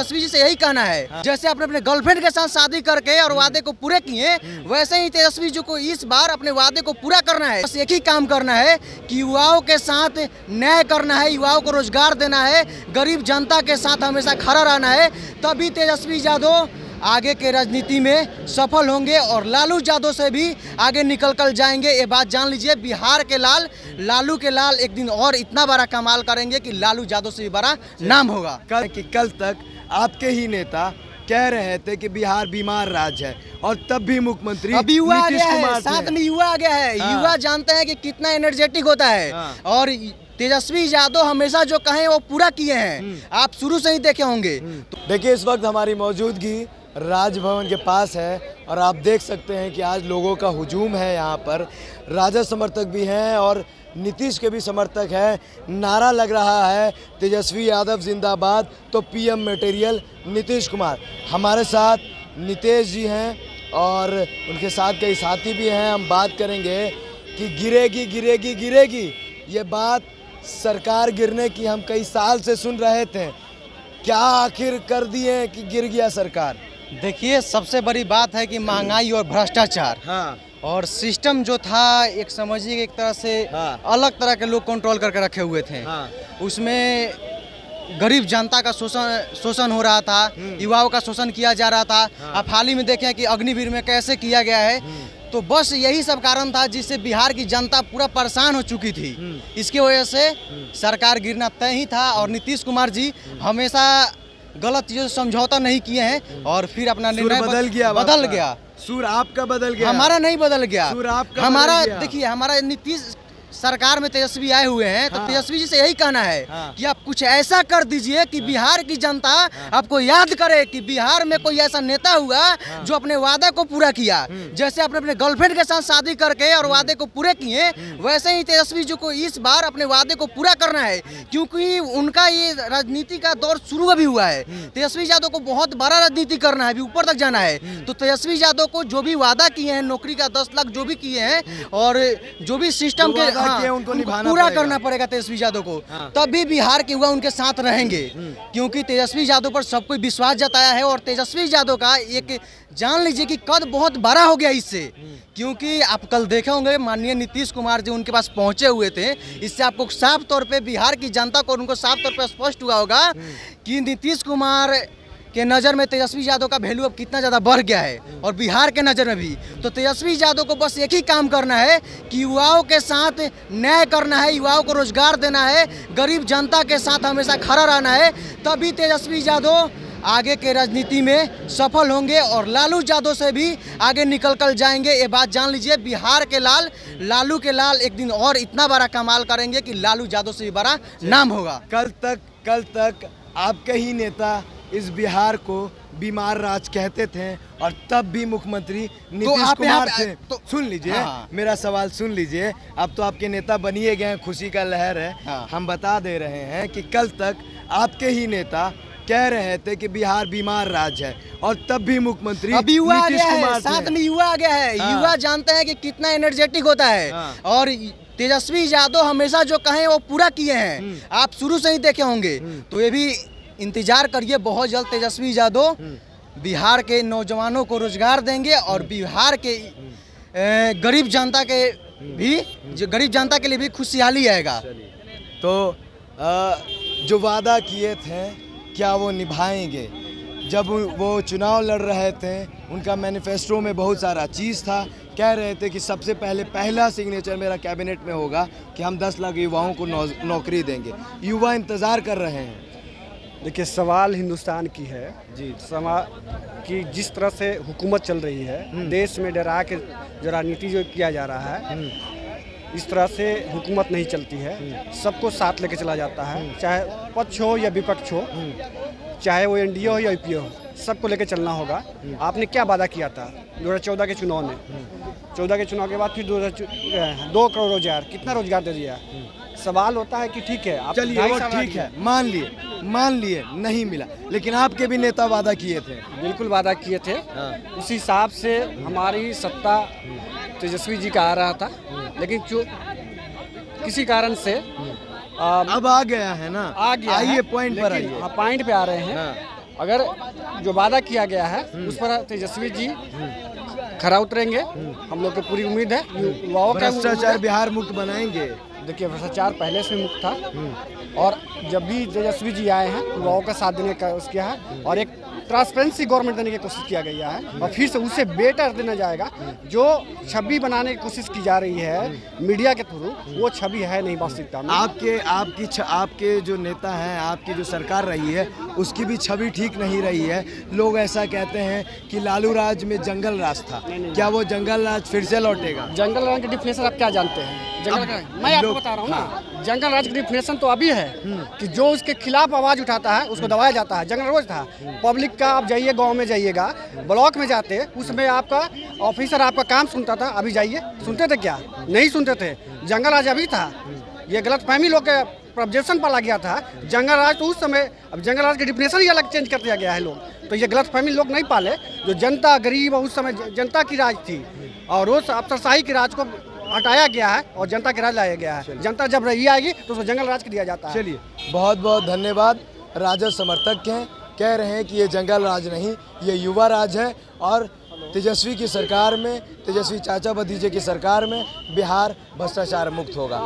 तेजस्वी जी से यही कहना है, जैसे आपने अपने गर्लफ्रेंड के साथ शादी करके और वादे को पूरे किए, वैसे ही तेजस्वी जी को इस बार अपने वादे को पूरा करना है। बस एक ही काम करना है कि युवाओं के साथ न्याय करना है, युवाओं को रोजगार देना है, गरीब जनता के साथ हमेशा खड़ा रहना है, तभी तेजस्वी यादव आगे के राजनीति में सफल होंगे और लालू यादव से भी आगे निकल कर जाएंगे। ये बात जान लीजिए, बिहार के लाल, लालू के लाल एक दिन और इतना बड़ा कमाल करेंगे कि लालू यादव से भी बड़ा नाम होगा। कल तक आपके ही नेता कह रहे थे कि बिहार बीमार राज्य है, और तब भी मुख्यमंत्री अभी युवा आ नीतीश गया है, कुमार साथ में युवा आ गया है। युवा जानते हैं कि कितना एनर्जेटिक होता है, और तेजस्वी यादव हमेशा जो कहें वो पूरा किए हैं। आप शुरू से ही देखे होंगे। देखिए, इस वक्त हमारी मौजूदगी राजभवन के पास है और आप देख सकते हैं कि आज लोगों का हुजूम है। यहाँ पर राजद समर्थक भी हैं और नीतीश के भी समर्थक हैं। नारा लग रहा है तेजस्वी यादव जिंदाबाद, तो पीएम मटेरियल नीतीश कुमार। हमारे साथ नीतीश जी हैं और उनके साथ कई साथी भी हैं। हम बात करेंगे कि गिरेगी गिरेगी गिरेगी, ये बात सरकार गिरने की हम कई साल से सुन रहे थे। क्या आखिर कर दिए कि गिर गया सरकार? देखिए, सबसे बड़ी बात है कि महंगाई और भ्रष्टाचार, और सिस्टम जो था एक समझिए एक तरह से अलग तरह के लोग कंट्रोल करके रखे हुए थे। उसमें गरीब जनता का शोषण हो रहा था, युवाओं का शोषण किया जा रहा था। आप हाल ही में देखें कि अग्निवीर में कैसे किया गया है। तो बस यही सब कारण था जिससे बिहार की जनता पूरा परेशान हो चुकी थी। इसकी वजह से सरकार गिरना तय ही था, और नीतीश कुमार जी हमेशा गलत चीजों से समझौता नहीं किए हैं, और फिर अपना निर्णय बदल गया। सुर आपका बदल गया, हमारा नहीं बदल गया। सुर आपका हमारा, बदल गया। देखिए, हमारा नीतीश सरकार में तेजस्वी आए हुए हैं, तो तेजस्वी जी से यही कहना है कि आप कुछ ऐसा कर दीजिए कि बिहार की जनता आपको याद करे कि बिहार में कोई ऐसा नेता हुआ जो अपने वादे को पूरा किया। जैसे आपने अपने गर्लफ्रेंड के साथ शादी करके और वादे को पूरे किए, वैसे ही तेजस्वी जी को इस बार अपने वादे को पूरा करना है, क्योंकि उनका ये राजनीति का दौर शुरू अभी हुआ है। तेजस्वी यादव को बहुत बड़ा राजनीति करना है, अभी ऊपर तक जाना है। तो तेजस्वी यादव को जो भी वादा किए हैं, नौकरी का 10 लाख जो भी किए हैं, और जो भी सिस्टम के उनको पूरा करना पड़ेगा तेजस्वी यादव को, तभी बिहार के युवा उनके साथ रहेंगे। क्योंकि तेजस्वी यादव पर सब कोई विश्वास जताया है, और तेजस्वी यादव का एक जान लीजिए कि कद बहुत बड़ा हो गया इससे। क्योंकि आप कल देखे होंगे माननीय नीतीश कुमार जी उनके पास पहुंचे हुए थे। इससे आपको साफ तौर पे बिहार की जनता को उनको साफ तौर पे स्पष्ट हुआ होगा कि नीतीश कुमार के नज़र में तेजस्वी यादव का वैल्यू अब कितना ज़्यादा बढ़ गया है, और बिहार के नज़र में भी। तो तेजस्वी यादव को बस एक ही काम करना है कि युवाओं के साथ न्याय करना है, युवाओं को रोजगार देना है, गरीब जनता के साथ हमेशा खड़ा रहना है, तभी तेजस्वी यादव आगे के राजनीति में सफल होंगे और लालू यादव से भी आगे निकल कर जाएंगे। ये बात जान लीजिए, बिहार के लाल, लालू के लाल एक दिन और इतना बड़ा कमाल करेंगे कि लालू यादव से भी बड़ा नाम होगा। कल तक आपके ही नेता इस बिहार को बीमार राज कहते थे, और तब भी मुख्यमंत्री नीतीश कुमार थे। तो सुन लीजिए, मेरा सवाल सुन लीजिए। अब तो आपके नेता बनिए गए, खुशी का लहर है। हम बता दे रहे हैं कि कल तक आपके ही नेता कह रहे थे कि बिहार बीमार राज्य है, और तब भी मुख्यमंत्री अभी युवा आ नीतीश गया है, कुमार साथ में युवा आ गया है। युवा जानते हैं कि कितना एनर्जेटिक होता है, और तेजस्वी यादव हमेशा जो कहें वो पूरा किए हैं। आप शुरू से ही देखे होंगे। तो ये भी इंतजार करिए, बहुत जल्द तेजस्वी यादव बिहार के नौजवानों को रोजगार देंगे, और बिहार के गरीब जनता के भी, जो गरीब जनता के लिए भी खुशहाली आएगा। तो जो वादा किए थे क्या वो निभाएंगे? जब वो चुनाव लड़ रहे थे, उनका मैनिफेस्टो में बहुत सारा चीज़ था। कह रहे थे कि सबसे पहला सिग्नेचर मेरा कैबिनेट में होगा कि हम 10 लाख युवाओं को नौकरी देंगे। युवा इंतज़ार कर रहे हैं। देखिए, सवाल हिंदुस्तान की है जी, समाज की जिस तरह से हुकूमत चल रही है, देश में डरा के जो राजनीति जो किया जा रहा है, इस तरह से हुकूमत नहीं चलती है। सबको साथ लेके चला जाता है, चाहे पक्ष हो या विपक्ष हो, चाहे वो एनडीए हो या यूपीए हो, सबको लेके चलना होगा। आपने क्या वादा किया था 2014 के चुनाव में? 14 के चुनाव के बाद फिर 2 करोड़ रोजगार, कितना रोजगार दे दिया? सवाल होता है कि ठीक है, आप चलिए वो ठीक है, मान लिए नहीं मिला, लेकिन आपके भी नेता वादा किए थे। बिल्कुल वादा किए थे। उसी हिसाब से हमारी सत्ता तेजस्वी जी का आ रहा था, लेकिन जो किसी कारण से अब आ गया है ना, आ गया। आइए पॉइंट पर आइए। पॉइंट पे आ रहे हैं। अगर जो वादा किया गया है उस पर तेजस्वी जी खरा उतरेंगे। हम लोग की पूरी उम्मीद है युवाओं का। भ्रष्टाचार बिहार मुक्त बनाएंगे। देखिए भ्रष्टाचार पहले से मुक्त था और जब भी तेजस्वी जी आए हैं युवाओं का साथ देने का किया है और एक ट्रांसपेरेंसी गवर्नमेंट देने की कोशिश किया गया है और फिर से उससे बेटर देना जाएगा। जो छवि बनाने की कोशिश की जा रही है मीडिया के थ्रू वो छवि है नहीं वास्तविकता में। आपके जो नेता हैं, आपकी जो सरकार रही है उसकी भी छवि ठीक नहीं रही है। लोग ऐसा कहते हैं कि लालू राज में जंगल राज था। क्या वो जंगल राज फिर से लौटेगा? जंगल राज की डिफिनेशन आप क्या जानते हैं? मैं आपको बता रहा हूँ ना, जंगल राज की डिफिनेशन तो अभी है कि जो उसके खिलाफ आवाज उठाता है उसको दबाया जाता है। जंगल रोज था पब्लिक का। आप जाइए गांव में जाइएगा, ब्लॉक में जाते उसमें आपका ऑफिसर आपका काम सुनता था। अभी जाइए, सुनते थे क्या? नहीं सुनते थे। जंगल राज अभी था। ये गलतफहमी लोग के प्रॉब्जेक्शन पाला गया था। जंगल राज तो उस समय, अब जंगल राज की डिफिनेशन ही अलग चेंज कर दिया गया है लोग। तो ये गलतफहमी लोग नहीं पाले। जो जनता गरीब और उस समय जनता की राज थी और रोज अफसरशाही की राज को हटाया गया है और जनता की राज लाया गया है। जनता जब रही आएगी तो उसको जंगल राज दिया जाता है। चलिए, बहुत बहुत धन्यवाद। राजद समर्थक हैं, कह रहे हैं कि ये जंगल राज नहीं, ये युवा राज है और तेजस्वी की सरकार में, तेजस्वी चाचा भतीजे की सरकार में बिहार भ्रष्टाचार मुक्त होगा।